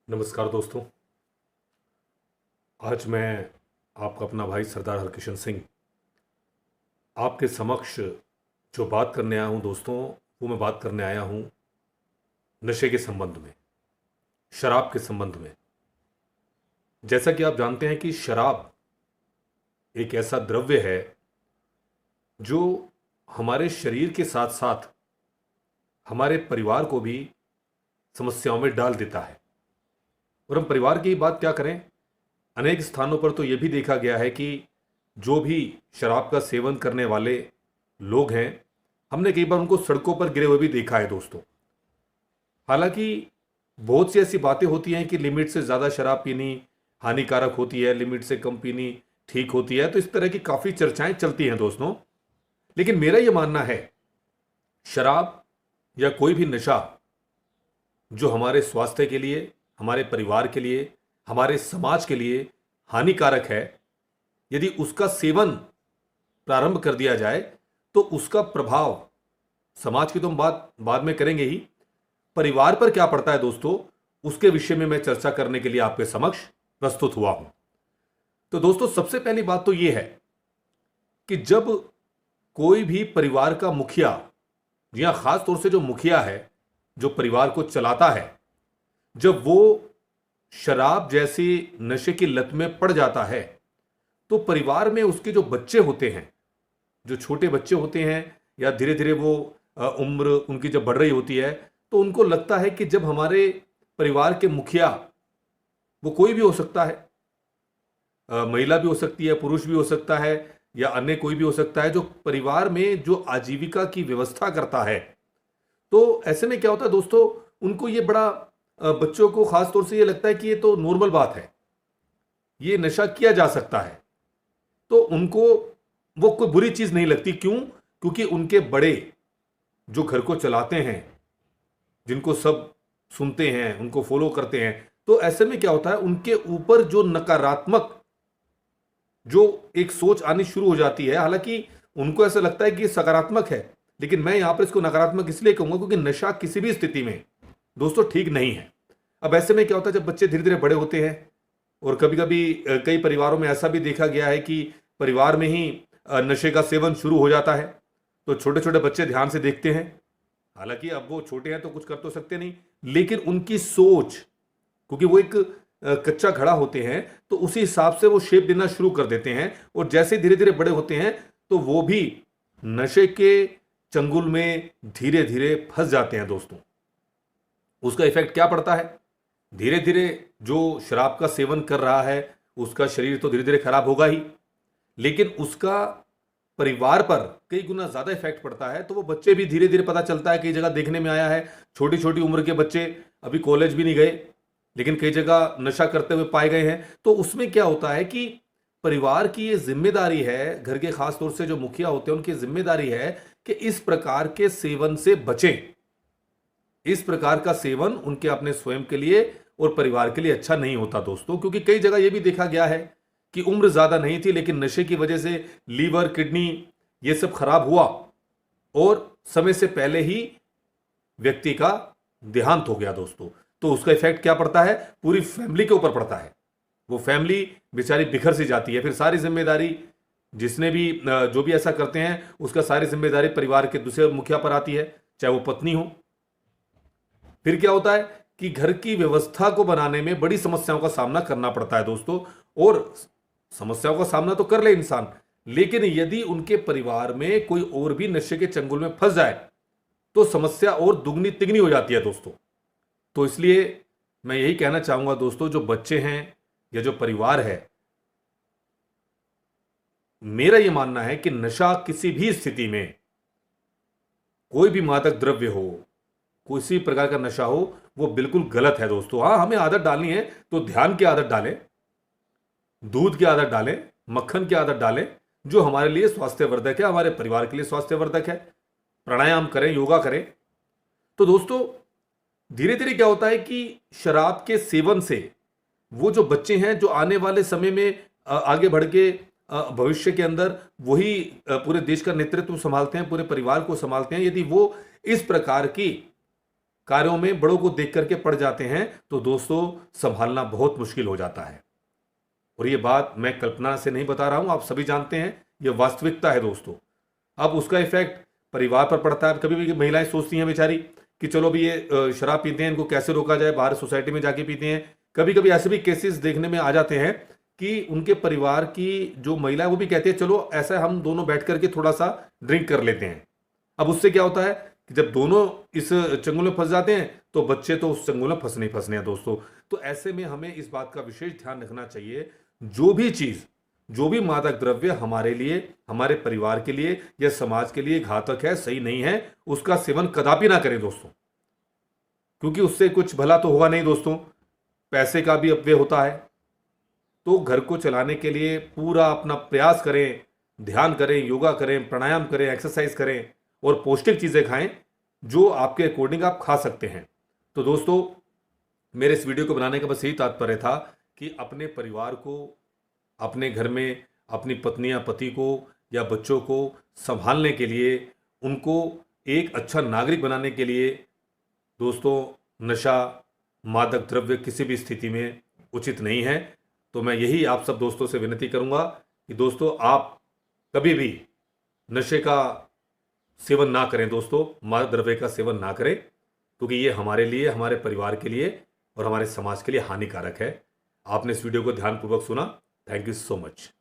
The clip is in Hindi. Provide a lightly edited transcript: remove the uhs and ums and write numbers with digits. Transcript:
नमस्कार दोस्तों। आज मैं आपका अपना भाई सरदार हरकिशन सिंह आपके समक्ष जो बात करने आया हूं दोस्तों, वो मैं बात करने आया हूं नशे के संबंध में, शराब के संबंध में। जैसा कि आप जानते हैं कि शराब एक ऐसा द्रव्य है जो हमारे शरीर के साथ साथ हमारे परिवार को भी समस्याओं में डाल देता है। और हम परिवार की बात क्या करें, अनेक स्थानों पर तो यह भी देखा गया है कि जो भी शराब का सेवन करने वाले लोग हैं, हमने कई बार उनको सड़कों पर गिरे हुए भी देखा है दोस्तों। हालांकि बहुत सी ऐसी बातें होती हैं कि लिमिट से ज़्यादा शराब पीनी हानिकारक होती है, लिमिट से कम पीनी ठीक होती है, तो इस तरह की काफ़ी चर्चाएं चलती हैं दोस्तों। लेकिन मेरा यह मानना है, शराब या कोई भी नशा जो हमारे स्वास्थ्य के लिए, हमारे परिवार के लिए, हमारे समाज के लिए हानिकारक है, यदि उसका सेवन प्रारंभ कर दिया जाए तो उसका प्रभाव, समाज की तो हम बात बाद में करेंगे ही, परिवार पर क्या पड़ता है दोस्तों, उसके विषय में मैं चर्चा करने के लिए आपके समक्ष प्रस्तुत हुआ हूं। तो दोस्तों, सबसे पहली बात तो यह है कि जब कोई भी परिवार का मुखिया, या खास तौर से जो मुखिया है, जो परिवार को चलाता है, जब वो शराब जैसी नशे की लत में पड़ जाता है, तो परिवार में उसके जो बच्चे होते हैं, जो छोटे बच्चे होते हैं, या धीरे धीरे वो उम्र उनकी जब बढ़ रही होती है, तो उनको लगता है कि जब हमारे परिवार के मुखिया, वो कोई भी हो सकता है, महिला भी हो सकती है, पुरुष भी हो सकता है, या अन्य कोई भी हो सकता है, जो परिवार में जो आजीविका की व्यवस्था करता है, तो ऐसे में क्या होता है दोस्तों, उनको ये बड़ा, बच्चों को खास तौर से ये लगता है कि ये तो नॉर्मल बात है, ये नशा किया जा सकता है। तो उनको वो कोई बुरी चीज नहीं लगती। क्यों? क्योंकि उनके बड़े जो घर को चलाते हैं, जिनको सब सुनते हैं, उनको फॉलो करते हैं, तो ऐसे में क्या होता है, उनके ऊपर जो नकारात्मक जो एक सोच आनी शुरू हो जाती है। हालांकि उनको ऐसा लगता है कि ये सकारात्मक है, लेकिन मैं यहां पर इसको नकारात्मक इसलिए कहूंगा क्योंकि नशा किसी भी स्थिति में दोस्तों ठीक नहीं है। अब ऐसे में क्या होता है, जब बच्चे धीरे धीरे बड़े होते हैं, और कभी कभी कई परिवारों में ऐसा भी देखा गया है कि परिवार में ही नशे का सेवन शुरू हो जाता है, तो छोटे छोटे बच्चे ध्यान से देखते हैं। हालांकि अब वो छोटे हैं तो कुछ कर तो सकते नहीं, लेकिन उनकी सोच, क्योंकि वो एक कच्चा घड़ा होते हैं, तो उसी हिसाब से वो शेप देना शुरू कर देते हैं, और जैसे धीरे धीरे बड़े होते हैं तो वो भी नशे के चंगुल में धीरे धीरे फंस जाते हैं दोस्तों। उसका इफेक्ट क्या पड़ता है, धीरे धीरे जो शराब का सेवन कर रहा है उसका शरीर तो धीरे धीरे खराब होगा ही, लेकिन उसका परिवार पर कई गुना ज्यादा इफेक्ट पड़ता है। तो वो बच्चे भी धीरे धीरे, पता चलता है, कई जगह देखने में आया है, छोटी छोटी उम्र के बच्चे अभी कॉलेज भी नहीं गए, लेकिन कई जगह नशा करते हुए पाए गए हैं। तो उसमें क्या होता है कि परिवार की ये जिम्मेदारी है, घर के खास तौर से जो मुखिया होते हैं उनकी जिम्मेदारी है कि इस प्रकार के सेवन से बचें। इस प्रकार का सेवन उनके अपने स्वयं के लिए और परिवार के लिए अच्छा नहीं होता दोस्तों, क्योंकि कई जगह यह भी देखा गया है कि उम्र ज्यादा नहीं थी, लेकिन नशे की वजह से लीवर, किडनी, ये सब खराब हुआ, और समय से पहले ही व्यक्ति का देहांत हो गया दोस्तों। तो उसका इफेक्ट क्या पड़ता है, पूरी फैमिली के ऊपर पड़ता है। वो फैमिली बेचारी बिखर सी जाती है। फिर सारी जिम्मेदारी, जिसने भी जो भी ऐसा करते हैं, उसका सारी जिम्मेदारी परिवार के दूसरे मुखिया पर आती है, चाहे वो पत्नी हो। फिर क्या होता है कि घर की व्यवस्था को बनाने में बड़ी समस्याओं का सामना करना पड़ता है दोस्तों। और समस्याओं का सामना तो कर ले इंसान, लेकिन यदि उनके परिवार में कोई और भी नशे के चंगुल में फंस जाए तो समस्या और दुगनी तिगनी हो जाती है दोस्तों। तो इसलिए मैं यही कहना चाहूंगा दोस्तों, जो बच्चे हैं या जो परिवार है, मेरा यह मानना है कि नशा किसी भी स्थिति में, कोई भी मादक द्रव्य हो, किसी प्रकार का नशा हो, वो बिल्कुल गलत है दोस्तों। हाँ, हमें आदत डालनी है तो ध्यान की आदत डालें, दूध की आदत डालें, मक्खन की आदत डालें, जो हमारे लिए स्वास्थ्यवर्धक है, हमारे परिवार के लिए स्वास्थ्यवर्धक है। प्राणायाम करें, योगा करें। तो दोस्तों, धीरे धीरे क्या होता है कि शराब के सेवन से वो जो बच्चे हैं, जो आने वाले समय में आगे बढ़ के भविष्य के अंदर वही पूरे देश का नेतृत्व संभालते हैं, पूरे परिवार को संभालते हैं, यदि वो इस प्रकार की कार्यों में बड़ों को देख करके पड़ जाते हैं तो दोस्तों संभालना बहुत मुश्किल हो जाता है। और ये बात मैं कल्पना से नहीं बता रहा हूं, आप सभी जानते हैं, ये वास्तविकता है दोस्तों। अब उसका इफेक्ट परिवार पर पड़ता है। कभी भी महिलाएं सोचती हैं बेचारी कि चलो भी ये शराब पीते हैं, इनको कैसे रोका जाए, बाहर सोसाइटी में जाके पीते हैं। कभी कभी ऐसे भी केसेस देखने में आ जाते हैं कि उनके परिवार की जो महिला है वो भी कहती है चलो ऐसा हम दोनों बैठ करके थोड़ा सा ड्रिंक कर लेते हैं। अब उससे क्या होता है कि जब दोनों इस चंगुल में फंस जाते हैं तो बच्चे तो उस चंगुल में फंसने ही फंसने हैं दोस्तों। तो ऐसे में हमें इस बात का विशेष ध्यान रखना चाहिए, जो भी चीज, जो भी मादक द्रव्य हमारे लिए, हमारे परिवार के लिए या समाज के लिए घातक है, सही नहीं है, उसका सेवन कदापि ना करें दोस्तों, क्योंकि उससे कुछ भला तो होगा नहीं दोस्तों, पैसे का भी अपव्यय होता है। तो घर को चलाने के लिए पूरा अपना प्रयास करें, ध्यान करें, योगा करें, प्राणायाम करें, एक्सरसाइज करें और पौष्टिक चीजें खाएं जो आपके अकॉर्डिंग आप खा सकते हैं। तो दोस्तों मेरे इस वीडियो को बनाने का बस यही तात्पर्य था कि अपने परिवार को, अपने घर में अपनी पत्नी या पति को या बच्चों को संभालने के लिए, उनको एक अच्छा नागरिक बनाने के लिए दोस्तों नशा, मादक द्रव्य किसी भी स्थिति में उचित नहीं है। तो मैं यही आप सब दोस्तों से विनती करूंगा कि दोस्तों आप कभी भी नशे का सेवन ना करें दोस्तों, मादक द्रव्य का सेवन ना करें, क्योंकि ये हमारे लिए, हमारे परिवार के लिए और हमारे समाज के लिए हानिकारक है। आपने इस वीडियो को ध्यानपूर्वक सुना, थैंक यू सो मच।